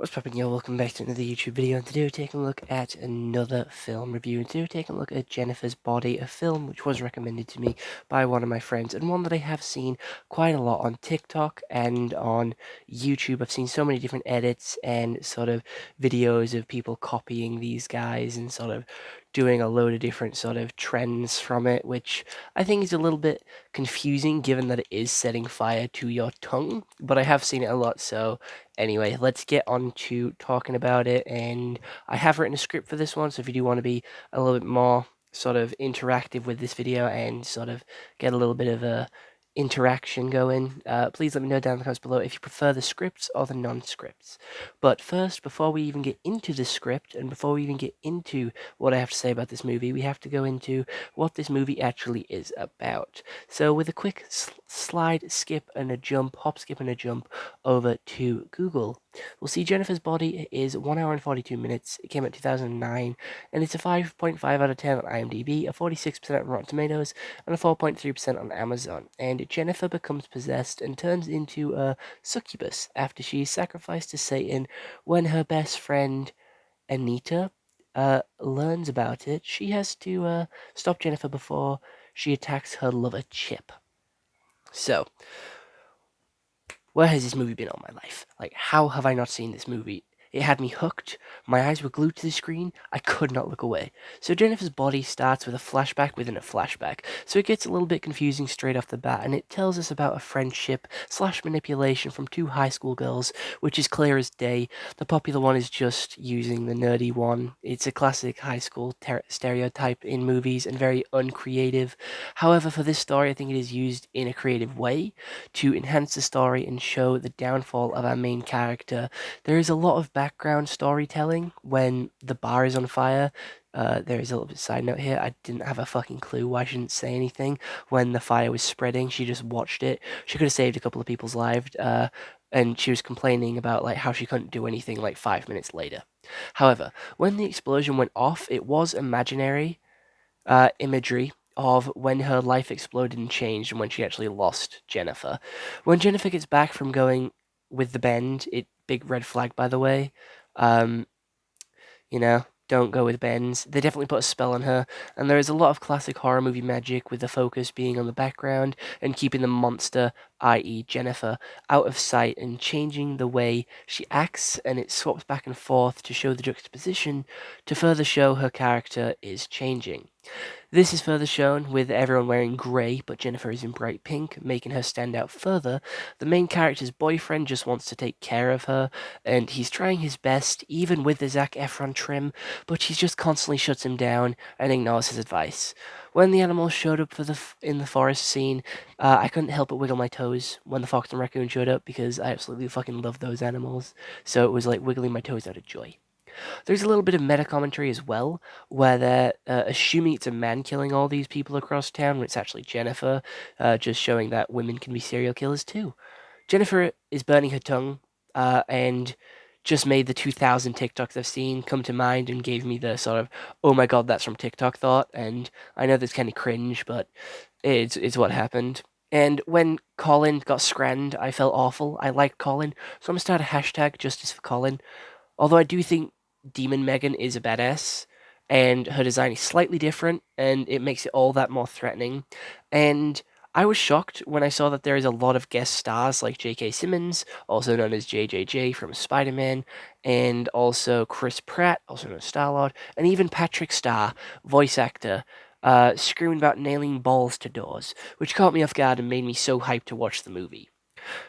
What's poppin', yo? Welcome back to another YouTube video, and today we're taking a look at another film review. And today we're taking a look at Jennifer's Body, a film which was recommended to me by one of my friends, and one that I have seen quite a lot on TikTok and on YouTube. I've seen so many different edits and sort of videos of people copying these guys and sort of doing a load of different sort of trends from it, which I think is a little bit confusing given that it is setting fire to your tongue, but I have seen it a lot, so anyway, let's get on to talking about it. And I have written a script for this one, so if you do want to be a little bit more sort of interactive with this video and sort of get a little bit of a interaction going, please let me know down in the comments below if you prefer the scripts or the non-scripts. But first, before we even get into the script and before we even get into what I have to say about this movie, we have to go into what this movie actually is about. So with a quick slide, skip and a jump, hop, skip and a jump over to Google, we'll see Jennifer's Body is 1 hour and 42 minutes. It came out 2009, and it's a 5.5 out of 10 on IMDb, a 46% on Rotten Tomatoes, and a 4.3% on Amazon. And Jennifer becomes possessed and turns into a succubus after she is sacrificed to Satan when her best friend, Anita, learns about it. She has to stop Jennifer before she attacks her lover, Chip. So, where has this movie been all my life? Like, how have I not seen this movie? It had me hooked. My eyes were glued to the screen. I could not look away. So Jennifer's Body starts with a flashback within a flashback. So it gets a little bit confusing straight off the bat, and it tells us about a friendship / manipulation from two high school girls, which is clear as day. The popular one is just using the nerdy one. It's a classic high school stereotype in movies and very uncreative. However, for this story, I think it is used in a creative way to enhance the story and show the downfall of our main character. There is a lot of background storytelling when the bar is on fire. There is a little bit of side note here. I didn't have a fucking clue why she didn't say anything when the fire was spreading. She just watched it. She could have saved a couple of people's lives. And she was complaining about like how she couldn't do anything like 5 minutes later. However, when the explosion went off, it was imaginary imagery of when her life exploded and changed and when she actually lost Jennifer. When Jennifer gets back from going with the bend, big red flag by the way. Um, don't go with bends. They definitely put a spell on her, and there is a lot of classic horror movie magic with the focus being on the background and keeping the monster, i.e. Jennifer, out of sight and changing the way she acts, and it swaps back and forth to show the juxtaposition to further show her character is changing. This is further shown with everyone wearing grey, but Jennifer is in bright pink, making her stand out further. The main character's boyfriend just wants to take care of her, and he's trying his best, even with the Zac Efron trim, but she just constantly shuts him down and ignores his advice. When the animals showed up in the forest scene, I couldn't help but wiggle my toes when the fox and raccoon showed up because I absolutely fucking love those animals. So it was like wiggling my toes out of joy. There's a little bit of meta commentary as well, where they're assuming it's a man killing all these people across town when it's actually Jennifer, just showing that women can be serial killers too. Jennifer is burning her tongue, and just made the 2000 TikToks I've seen come to mind and gave me the sort of, oh my god, that's from TikTok thought, and I know that's kind of cringe, but it's what happened. And when Colin got scranned, I felt awful. I liked Colin, so I'm gonna start a hashtag justice for Colin. Although I do think Demon Megan is a badass, and her design is slightly different, and it makes it all that more threatening. And I was shocked when I saw that there is a lot of guest stars like J.K. Simmons, also known as JJJ from Spider-Man, and also Chris Pratt, also known as Star-Lord, and even Patrick Star, voice actor, screaming about nailing balls to doors, which caught me off guard and made me so hyped to watch the movie.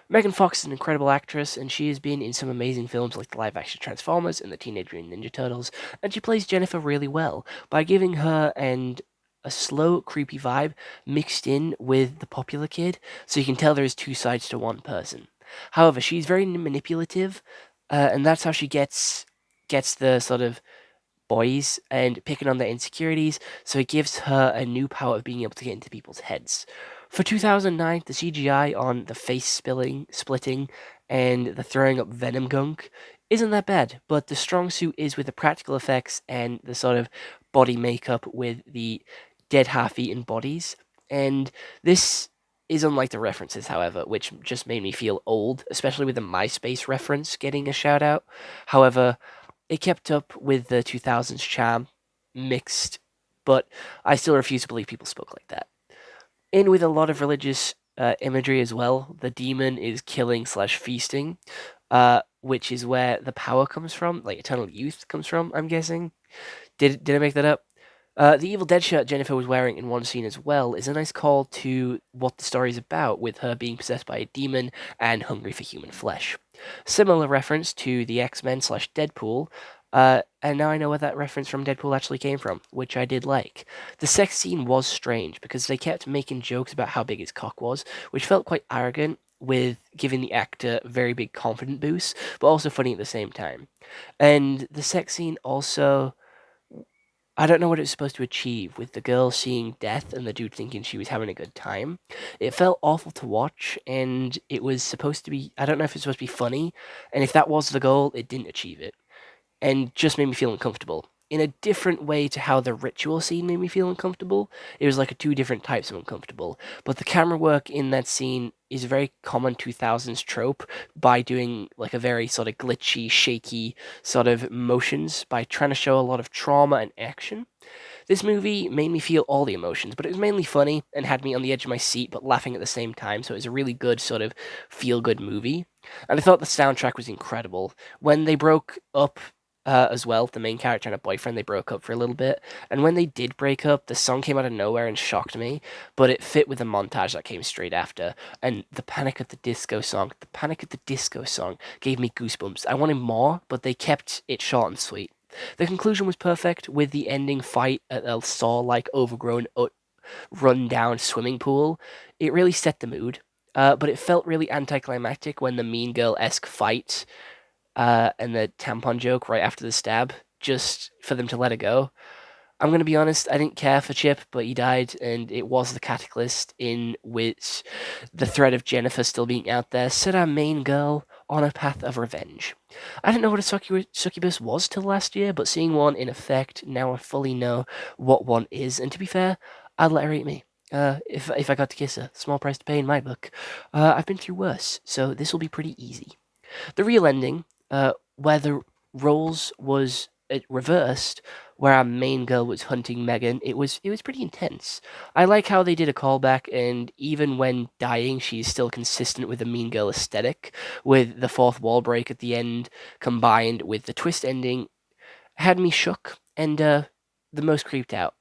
Megan Fox is an incredible actress, and she has been in some amazing films like the live-action Transformers and the Teenage Mutant Ninja Turtles, and she plays Jennifer really well by giving her and a slow, creepy vibe mixed in with the popular kid, so you can tell there is two sides to one person. However, she's very manipulative, and that's how she gets the sort of boys and picking on their insecurities, so it gives her a new power of being able to get into people's heads. For 2009, the CGI on the face splitting and the throwing up venom gunk isn't that bad, but the strong suit is with the practical effects and the sort of body makeup with the dead half-eaten bodies. And this is unlike the references, however, which just made me feel old, especially with the MySpace reference getting a shout out. However, it kept up with the 2000s charm, mixed, but I still refuse to believe people spoke like that. In with a lot of religious imagery as well. The demon is killing slash feasting, which is where the power comes from, like eternal youth comes from. I'm guessing. Did I make that up? The Evil Dead shirt Jennifer was wearing in one scene as well is a nice call to what the story is about, with her being possessed by a demon and hungry for human flesh. Similar reference to the X-Men slash Deadpool, and now I know where that reference from Deadpool actually came from, which I did like. The sex scene was strange because they kept making jokes about how big his cock was, which felt quite arrogant, with giving the actor very big confident boosts, but also funny at the same time. And the sex scene also, I don't know what it was supposed to achieve, with the girl seeing death and the dude thinking she was having a good time. It felt awful to watch, and it was supposed to be, I don't know if it's supposed to be funny, and if that was the goal, it didn't achieve it, and just made me feel uncomfortable. In a different way to how the ritual scene made me feel uncomfortable. It was like two different types of uncomfortable. But the camera work in that scene is a very common 2000s trope, by doing like a very sort of glitchy, shaky sort of motions, by trying to show a lot of trauma and action. This movie made me feel all the emotions, but it was mainly funny and had me on the edge of my seat but laughing at the same time, so it was a really good sort of feel-good movie. And I thought the soundtrack was incredible. When they broke up as well, the main character and a boyfriend, they broke up for a little bit, and when they did break up, the song came out of nowhere and shocked me, but it fit with the montage that came straight after. And the Panic at the Disco song gave me goosebumps. I wanted more, but they kept it short and sweet. The conclusion was perfect, with the ending fight at a saw-like overgrown, run-down swimming pool. It really set the mood, but it felt really anticlimactic when the Mean Girl-esque fight, and the tampon joke right after the stab, just for them to let it go. I'm going to be honest, I didn't care for Chip, but he died, and it was the catalyst in which the threat of Jennifer still being out there set our main girl on a path of revenge. I didn't know what a succubus was till last year, but seeing one in effect, now I fully know what one is, and to be fair, I'd let her eat me. If I got to kiss her, small price to pay in my book. I've been through worse, so this will be pretty easy. The real ending, where the roles was reversed, where our main girl was hunting Megan, it was pretty intense. I like how they did a callback, and even when dying, she's still consistent with the Mean Girl aesthetic, with the fourth wall break at the end combined with the twist ending, had me shook and the most creeped out.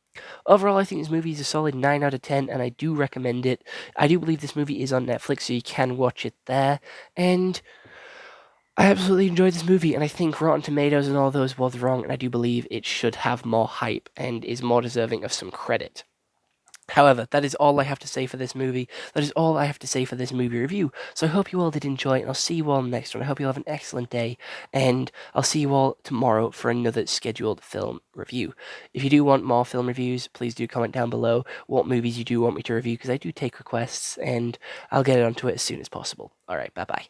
Overall, I think this movie is a solid 9 out of 10, and I do recommend it. I do believe this movie is on Netflix, so you can watch it there, and I absolutely enjoyed this movie, and I think Rotten Tomatoes and all those was wrong, and I do believe it should have more hype and is more deserving of some credit. However, that is all I have to say for this movie. That is all I have to say for this movie review. So I hope you all did enjoy it, and I'll see you all next one. I hope you all have an excellent day, and I'll see you all tomorrow for another scheduled film review. If you do want more film reviews, please do comment down below what movies you do want me to review, because I do take requests, and I'll get onto it as soon as possible. Alright, bye-bye.